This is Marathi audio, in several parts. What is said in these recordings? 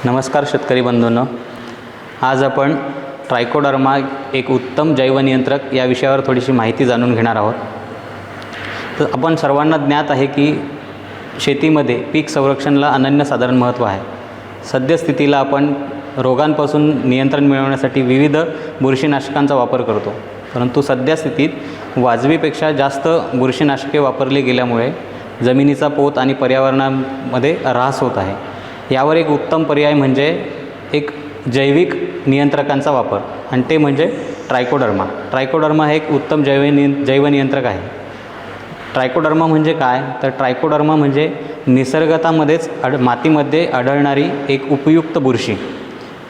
नमस्कार शेतकरी बंधूंनो, आज आपण ट्रायकोडर्मा एक उत्तम जैवनियंत्रक या विषयावर थोडीशी माहिती जाणून घेणार आहोत. तर आपण सर्वांना ज्ञात आहे की शेतीमध्ये पीक संरक्षणाला अनन्यसाधारण महत्त्व आहे. सद्यस्थितीला आपण रोगांपासून नियंत्रण मिळवण्यासाठी विविध बुरशीनाशकांचा वापर करतो, परंतु सद्यस्थितीत वाजवीपेक्षा जास्त बुरशीनाशके वापरली गेल्यामुळे जमिनीचा पोत आणि पर्यावरणामध्ये ऱ्हास होत आहे. यावर एक उत्तम पर्याय म्हणजे एक जैविक नियंत्रकांचा वापर, आणि ते म्हणजे ट्रायकोडर्मा. ट्रायकोडर्मा हे एक उत्तम जैवनियंत्रक आहे. ट्रायकोडर्मा म्हणजे काय? तर ट्रायकोडर्मा म्हणजे निसर्गतामध्येच मातीमध्ये आढळणारी एक उपयुक्त बुरशी,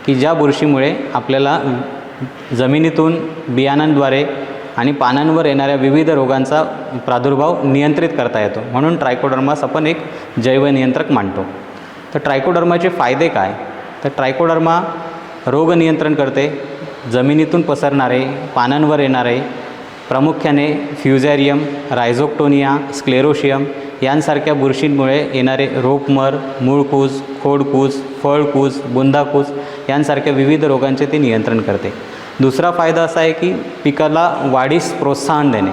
की ज्या बुरशीमुळे आपल्याला जमिनीतून बियाणांद्वारे आणि पानांवर येणाऱ्या विविध रोगांचा प्रादुर्भाव नियंत्रित करता येतो. म्हणून ट्रायकोडर्मास आपण एक जैवनियंत्रक मानतो. तर ट्रायकोडर्माचे फायदे काय? तर ट्रायकोडर्मा रोग नियंत्रण करते. जमिनीतून पसरणारे, पानांवर येणारे, प्रामुख्याने फ्युझॅरियम, रायझोक्टोनिया, स्क्लेरोशियम यांसारख्या बुरशींमुळे येणारे रोपमर, मूळकूज, खोडकूज, फळकूज, बुंदाकूज यांसारख्या विविध रोगांचे ते नियंत्रण करते. दुसरा फायदा असा आहे की पिकाला वाढीस प्रोत्साहन देणे.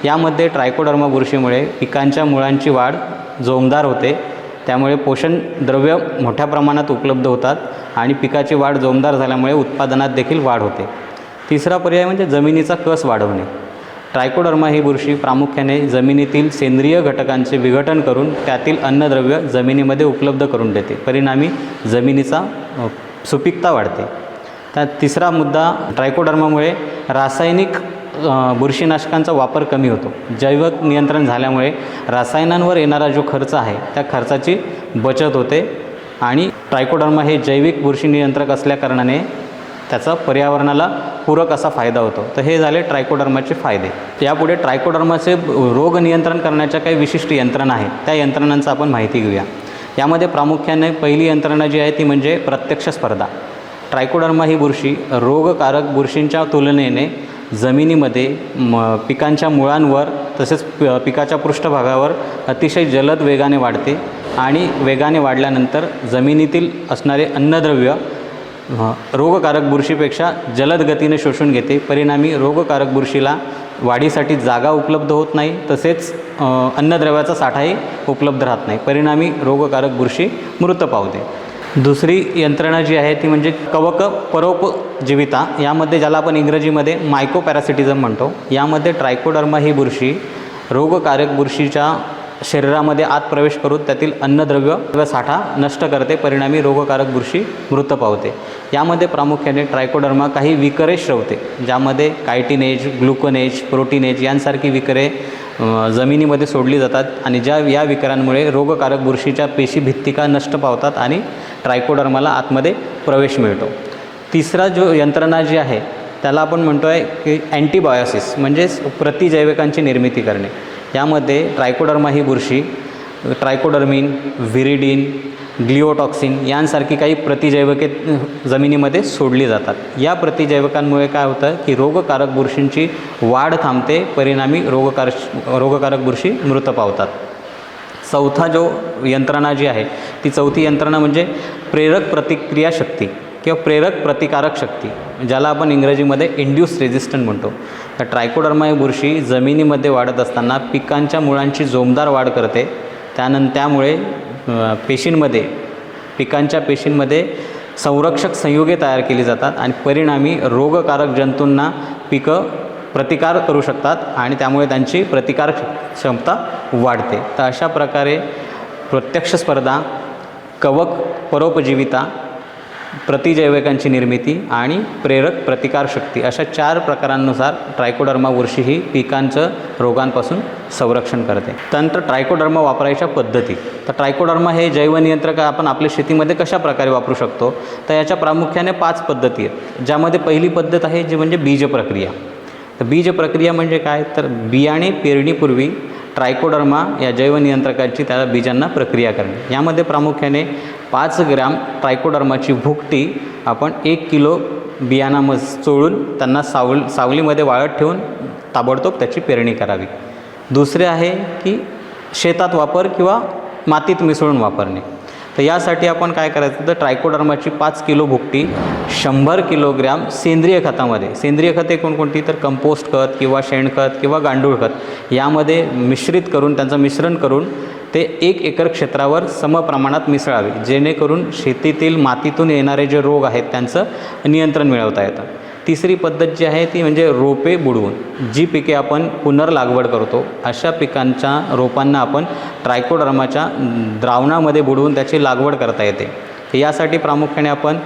यामध्ये ट्रायकोडर्मा बुरशीमुळे पिकांच्या मुळांची वाढ जोमदार होते. त्यामुळे पोषण द्रव्य मोठ्या प्रमाणात उपलब्ध होतात आणि पिकाची वाढ जोमदार झाल्यामुळे उत्पादनात देखील वाढ होते. तिसरा पर्याय म्हणजे जमिनीचा कस वाढवणे. ट्रायकोडर्मा ही बुरशी प्रामुख्याने जमिनीतील सेंद्रिय घटकांचे विघटन करून त्यातील अन्नद्रव्य जमिनीमध्ये उपलब्ध करून देते. परिणामी जमिनीचा सुपीकता वाढते. त्या तिसरा मुद्दा, ट्रायकोडर्मामुळे रासायनिक बुरशीनाशकांचा वापर कमी होतो. जैव नियंत्रण झाल्यामुळे रसायनांवर येणारा जो खर्च आहे त्या खर्चाची बचत होते आणि ट्रायकोडर्मा हे जैविक बुरशी नियंत्रक असल्याकारणाने त्याचा पर्यावरणाला पूरक असा फायदा होतो. तर हे झाले ट्रायकोडर्माचे फायदे. यापुढे ट्रायकोडर्माचे रोग नियंत्रण करण्याच्या काही विशिष्ट यंत्रणा आहेत, त्या यंत्रणांचा आपण माहिती घेऊया. यामध्ये प्रामुख्याने पहिली यंत्रणा जी आहे ती म्हणजे प्रत्यक्ष स्पर्धा. ट्रायकोडर्मा ही बुरशी रोगकारक बुरशींच्या तुलनेने जमिनीमध्ये पिकांच्या मुळांवर तसेच पिकाच्या पृष्ठभागावर अतिशय जलद वेगाने वाढते आणि वेगाने वाढल्यानंतर जमिनीतील असणारे अन्नद्रव्य रोगकारक बुरशीपेक्षा जलद गतीने शोषून घेते. परिणामी रोगकारक बुरशीला वाढीसाठी जागा उपलब्ध होत नाही, तसेच अन्नद्रव्याचा साठाही उपलब्ध राहत नाही. परिणामी रोगकारक बुरशी मृत पावते. दुसरी यंत्रणा जी आहे ती म्हणजे कवक परोपजीविता. यामध्ये ज्याला आपण इंग्रजीमध्ये मायकोपॅरासिटिझम म्हणतो, यामध्ये ट्रायकोडर्मा ही बुरशी रोगकारक बुरशीच्या शरीरामध्ये आत प्रवेश करून त्यातील अन्नद्रव्य साठा नष्ट करते. परिणामी रोगकारक बुरशी मृत पावते. यामध्ये प्रामुख्याने ट्रायकोडर्मा काही विकरे स्रवते, ज्यामध्ये कायटिनेज, ग्लुकोनेज, प्रोटीनेज यांसारखी विकरे जमिनीमध्ये सोडली जातात आणि या विकरांमुळे रोगकारक बुरशीच्या पेशीभित्तिका नष्ट पावतात आणि ट्रायकोडर्माला आतमध्ये प्रवेश मिळतो. तिसरा जो यंत्रणा जी आहे त्याला आपण म्हणतो आहे की अँटीबायोसिस, म्हणजेच प्रतिजैविकांची निर्मिती करणे. यामध्ये ट्रायकोडर्मा ही बुरशी ट्रायकोडर्मिन, व्हिरिडिन, ग्लिओटॉक्सिन यांसारखी काही प्रतिजैविके जमिनीमध्ये सोडली जातात. या प्रतिजैविकांमुळे काय होतं की रोगकारक बुरशींची वाढ थांबते. परिणामी रोगकारक बुरशी मृत पावतात. चौथा जो यंत्रणा जी आहे ती चौथी यंत्रणा म्हणजे प्रेरक प्रतिक्रिया शक्ती किंवा प्रेरक प्रतिकारक शक्ती, ज्याला आपण इंग्रजीमध्ये इंड्यूस रेझिस्टंट म्हणतो. तर ट्रायकोडर्मा ही बुरशी जमिनीमध्ये वाढत असताना पिकांच्या मुळांची जोमदार वाढ करते. त्यामुळे पिकांच्या पेशींमध्ये संरक्षक संयुगे तयार केली जातात आणि परिणामी रोगकारक जंतूंना पिकं प्रतिकार करू शकतात आणि त्यामुळे त्यांची प्रतिकार क्षमता वाढते. तर अशा प्रकारे प्रत्यक्ष स्पर्धा, कवक परोपजीविता, प्रतिजैविकांची निर्मिती आणि प्रेरक प्रतिकारशक्ती अशा 4 प्रकारांनुसार ट्रायकोडर्मा बुरशी ही पिकांचं रोगांपासून संरक्षण करते. त्यानंतर ट्रायकोडर्मा वापरायच्या पद्धती. तर ट्रायकोडर्मा हे जैवनियंत्रक आपण आपल्या शेतीमध्ये कशा प्रकारे वापरू शकतो? तर याच्या प्रामुख्याने 5 पद्धती आहेत, ज्यामध्ये पहिली पद्धत आहे जी म्हणजे बीज प्रक्रिया. तर बीज प्रक्रिया म्हणजे काय? तर बियाणे पेरणीपूर्वी ट्रायकोडर्मा या जैवनियंत्रकाची त्या बीजांना प्रक्रिया करणे. यामध्ये प्रामुख्याने 5 ग्रॅम ट्रायकोडर्माची भुकटी आपण 1 किलो बियाणामध्ये चोळून त्यांना सावलीमध्ये वाळत ठेवून ताबडतोब त्याची पेरणी करावी. दुसरे आहे की शेतात वापर किंवा मातीत मिसळून वापरणे. तर तर यासाठी आपण काय करायचं, तर ट्रायकोडर्माची 5 किलो भुकटी 100 किलोग्रॅम सेंद्रिय खतामध्ये, सेंद्रिय खते कोणकोणती, तर कंपोस्ट खत किंवा शेणखत किंवा गांडूळ खत यामध्ये मिश्रित करून, त्यांचं मिश्रण करून ते 1 एकर क्षेत्रावर समप्रमाणात मिसळावे, जेणेकरून शेतीतील मातीतून येणारे जे रोग आहेत त्यांचं नियंत्रण मिळवता येतं. तिसरी पद्धत जी आहे ती म्हणजे रोपे बुडवून, जी पिके आपण पुनर्लागवड करतो अशा पिकांच्या रोपांना आपण ट्रायकोडर्माच्या द्रावणामध्ये बुडवून त्याची लागवड करता येते. यासाठी प्रामुख्याने आपण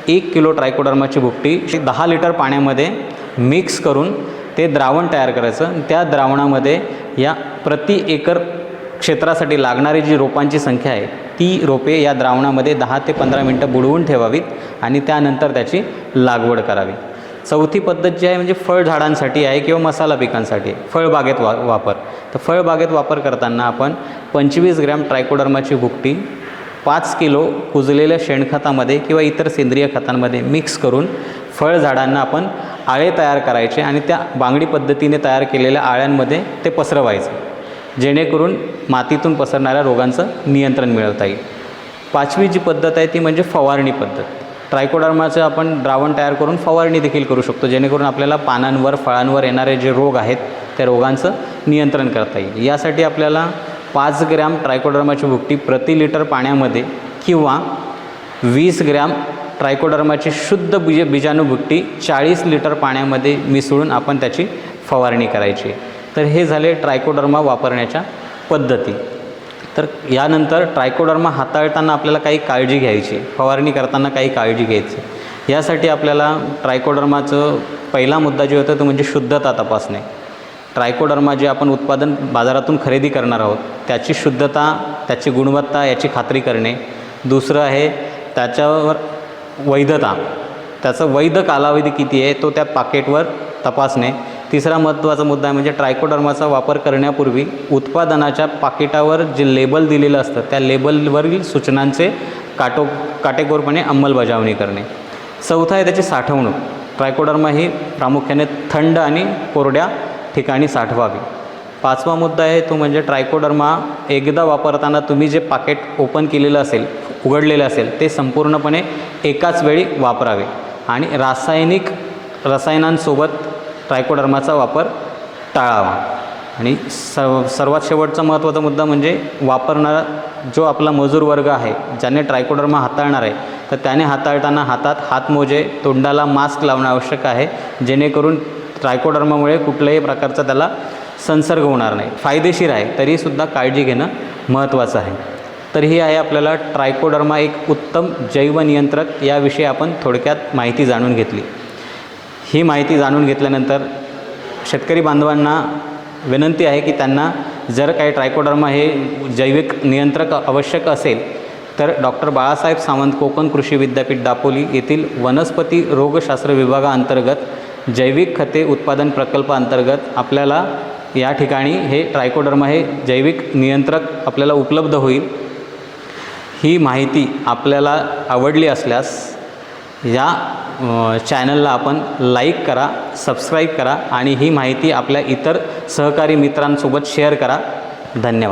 1 किलो ट्रायकोडर्माची भुकटी 10 लिटर पाण्यामध्ये मिक्स करून ते द्रावण तयार करायचं. त्या द्रावणामध्ये या प्रति एकर क्षेत्रासाठी लागणारी जी रोपांची संख्या आहे ती रोपे या द्रावणामध्ये 10 ते 15 मिनटं बुडवून ठेवावीत आणि त्यानंतर त्याची लागवड करावी. चौथी पद्धत जी आहे म्हणजे फळझाडांसाठी आहे किंवा मसाला पिकांसाठी, फळबागेत वापर. तर फळबागेत वापर करताना आपण 25 ग्रॅम ट्रायकोडर्माची भुकटी 5 किलो कुजलेल्या शेणखतामध्ये किंवा इतर सेंद्रिय खतांमध्ये मिक्स करून फळझाडांना आपण आळे तयार करायचे आणि त्या बांगडी पद्धतीने तयार केलेल्या आळ्यांमध्ये ते पसरवायचं, जेणेकरून मातीतून पसरणाऱ्या रोगांचं नियंत्रण मिळवता येईल. 5वी जी पद्धत आहे ती म्हणजे फवारणी पद्धत. ट्रायकोडर्माचं आपण द्रावण तयार करून फवारणी देखील करू शकतो, जेणेकरून आपल्याला पानांवर फळांवर येणारे जे रोग आहेत त्या रोगांचं नियंत्रण करता येईल. यासाठी आपल्याला 5 ग्रॅम ट्रायकोडर्माची भुकटी प्रति लिटर पाण्यामध्ये किंवा 20 ग्रॅम ट्रायकोडर्माची शुद्ध बीजाणू भुकटी 40 लिटर पाण्यामध्ये मिसळून आपण त्याची फवारणी करायची. तर हे झाले ट्रायकोडर्मा वापरण्याच्या पद्धती. तर यानंतर ट्रायकोडर्मा हाताळताना आपल्याला काही काळजी घ्यायची, फवारणी करताना काही काळजी घ्यायची. यासाठी आपल्याला ट्रायकोडर्माचं पहिला मुद्दा जो होता तो म्हणजे शुद्धता तपासणे. ट्रायकोडर्मा जे आपण उत्पादन बाजारातून खरेदी करणार आहोत त्याची शुद्धता, त्याची गुणवत्ता याची खात्री करणे. दुसरं आहे त्याच्यावर वैधता, त्याचं वैध कालावधी किती आहे तो त्या पाकेटवर तपासणे. तिसरा महत्त्वाचा मुद्दा आहे म्हणजे ट्रायकोडर्माचा वापर करण्यापूर्वी उत्पादनाच्या पाकिटावर जे लेबल दिलेलं असतं त्या लेबलवरील सूचनांचे काटेकोरपणे अंमलबजावणी करणे. चौथा आहे त्याची साठवणूक. ट्रायकोडर्मा ही प्रामुख्याने थंड आणि कोरड्या ठिकाणी साठवावी. 5वा मुद्दा आहे तो म्हणजे ट्रायकोडर्मा एकदा वापरताना तुम्ही जे पाकेट ओपन केलेलं असेल, उघडलेलं असेल ते संपूर्णपणे एकाच वेळी वापरावे आणि रसायनांसोबत ट्रायकोडर्माचा वापर टाळावा. आणि सर्वात शेवटचा महत्त्वाचा मुद्दा म्हणजे वापरणारा जो आपला मजूर वर्ग आहे, ज्याने ट्रायकोडर्मा हाताळणार आहे, तर त्याने हाताळताना हातात हातमोजे, तोंडाला मास्क लावणं आवश्यक आहे, जेणेकरून ट्रायकोडर्मामुळे कुठल्याही प्रकारचा त्याला संसर्ग होणार नाही. फायदेशीर आहे तरीसुद्धा काळजी घेणं महत्त्वाचं आहे. तर ही आहे आपल्याला ट्रायकोडर्मा एक उत्तम जैवनियंत्रक याविषयी आपण थोडक्यात माहिती जाणून घेतली. ही माहिती जाणून घेतल्यानंतर शेतकरी बांधवांना विनंती आहे की त्यांना जर काही ट्रायकोडर्मा हे जैविक नियंत्रक आवश्यक असेल तर डॉक्टर बाळासाहेब सावंत कोकण कृषी विद्यापीठ दापोली येथील वनस्पती रोगशास्त्र विभागाअंतर्गत जैविक खते उत्पादन प्रकल्पाअंतर्गत आपल्याला या ठिकाणी हे ट्रायकोडर्मा हे जैविक नियंत्रक आपल्याला उपलब्ध होईल. ही माहिती आपल्याला आवडली असल्यास या चॅनलला आपण लाईक करा, सबस्क्राईब करा आणि ही माहिती आपल्या इतर सहकारी मित्रांसोबत शेअर करा. धन्यवाद.